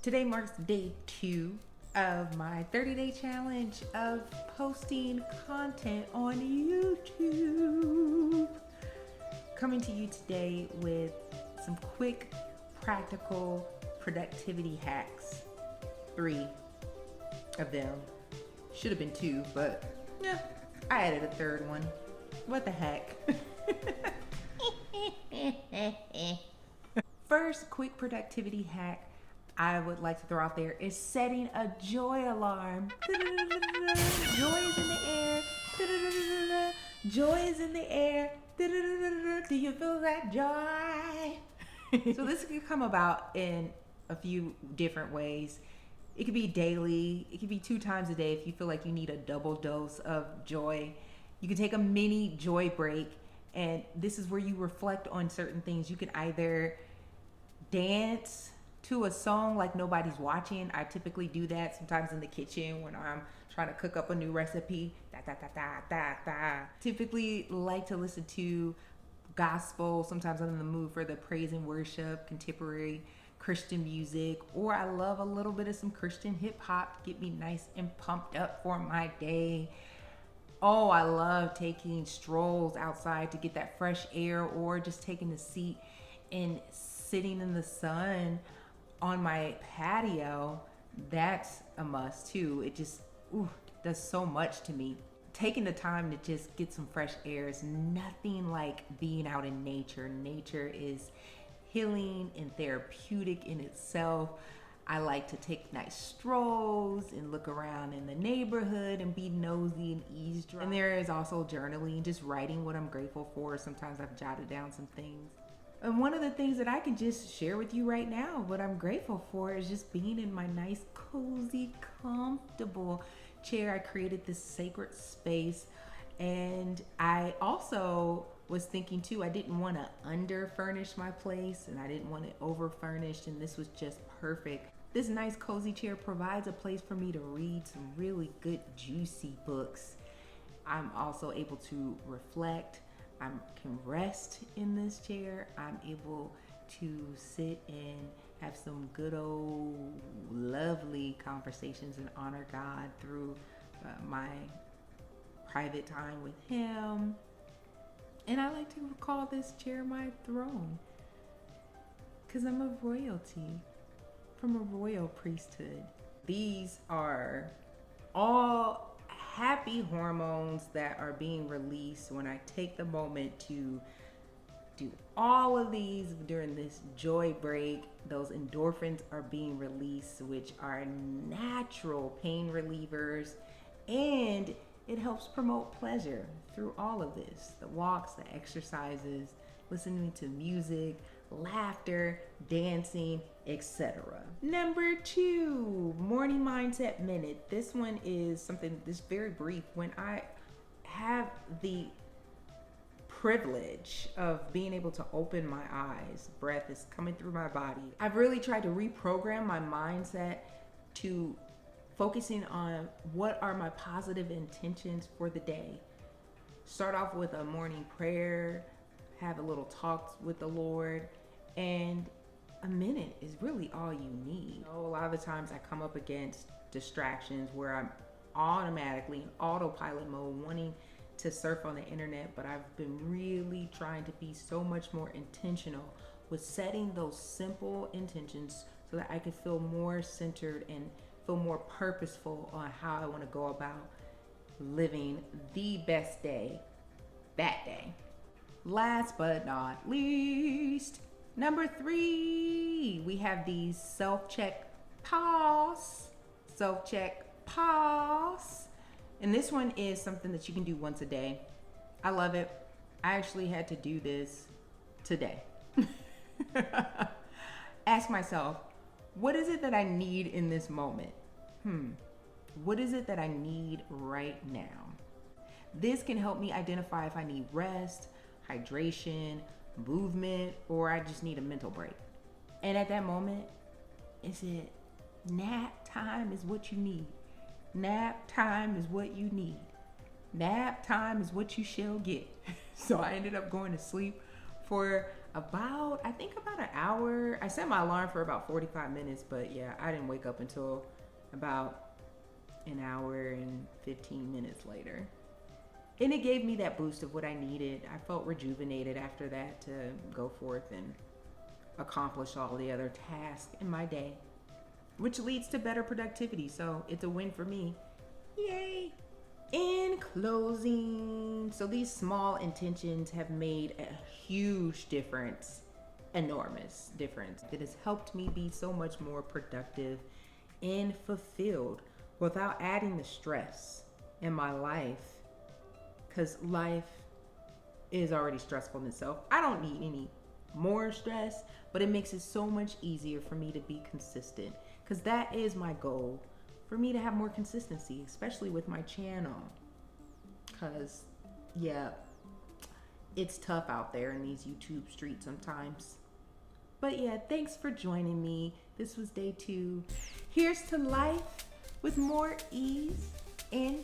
Today marks day 2 of my 30-day challenge of posting content on YouTube. Coming to you today with some quick, practical productivity hacks. 3 of them. Should have been 2, but yeah, I added a third one. What the heck? First quick productivity hack I would like to throw out there is setting a joy alarm. Joy is in the air. Joy is in the air. Do you feel that joy? So this could come about in a few different ways. It could be daily. It could be 2 times a day if you feel like you need a double dose of joy. You can take a mini joy break, and this is where you reflect on certain things. You can either dance to a song like nobody's watching. I typically do that sometimes in the kitchen when I'm trying to cook up a new recipe. Typically like to listen to gospel. Sometimes I'm in the mood for the praise and worship, contemporary Christian music, or I love a little bit of some Christian hip hop to get me nice and pumped up for my day. Oh, I love taking strolls outside to get that fresh air, or just taking a seat and sitting in the sun on my patio. That's a must too. It just does so much to me. Taking the time to just get some fresh air is nothing like being out in nature. Nature is healing and therapeutic in itself. I like to take nice strolls and look around in the neighborhood and be nosy and eavesdrop. And there is also journaling, just writing what I'm grateful for. Sometimes I've jotted down some things. And one of the things that I can just share with you right now, what I'm grateful for, is just being in my nice, cozy, comfortable chair. I created this sacred space. And I also was thinking too, I didn't want to under furnish my place and I didn't want it over furnished, and this was just perfect. This nice cozy chair provides a place for me to read some really good juicy books. I'm also able to reflect. I can rest in this chair. I'm able to sit and have some good old lovely conversations and honor God through my private time with Him. And I like to call this chair my throne, because I'm a royalty from a royal priesthood. These are all happy hormones that are being released when I take the moment to do all of these during this joy break. Those endorphins are being released, which are natural pain relievers, and it helps promote pleasure through all of this. The walks, the exercises, listening to music, laughter, dancing, etc. Number 2, morning mindset minute. This one is something that's very brief. When I have the privilege of being able to open my eyes, breath is coming through my body, I've really tried to reprogram my mindset to focusing on what are my positive intentions for the day. Start off with a morning prayer, have a little talk with the Lord, and a minute is really all you need. A lot of the times I come up against distractions where I'm automatically in autopilot mode wanting to surf on the internet, but I've been really trying to be so much more intentional with setting those simple intentions so that I could feel more centered and feel more purposeful on how I want to go about living the best day that day. Last but not least, number 3, we have these self-check pause. Self-check pause. And this one is something that you can do once a day. I love it. I actually had to do this today. Ask myself, what is it that I need in this moment? What is it that I need right now? This can help me identify if I need rest, hydration, movement, or I just need a mental break. And at that moment, is it nap time is what you need? Nap time is what you need. Nap time is what you shall get. So I ended up going to sleep for I think about an hour. I set my alarm for about 45 minutes, but yeah, I didn't wake up until about an hour and 15 minutes later. And it gave me that boost of what I needed. I felt rejuvenated after that to go forth and accomplish all the other tasks in my day, which leads to better productivity. So it's a win for me. Yay! In closing, so these small intentions have made a huge difference, enormous difference. It has helped me be so much more productive and fulfilled without adding the stress in my life, because life is already stressful in itself. I don't need any more stress, but it makes it so much easier for me to be consistent, because that is my goal, for me to have more consistency, especially with my channel. Because, yeah, it's tough out there in these YouTube streets sometimes. But yeah, thanks for joining me. This was day 2. Here's to life with more ease and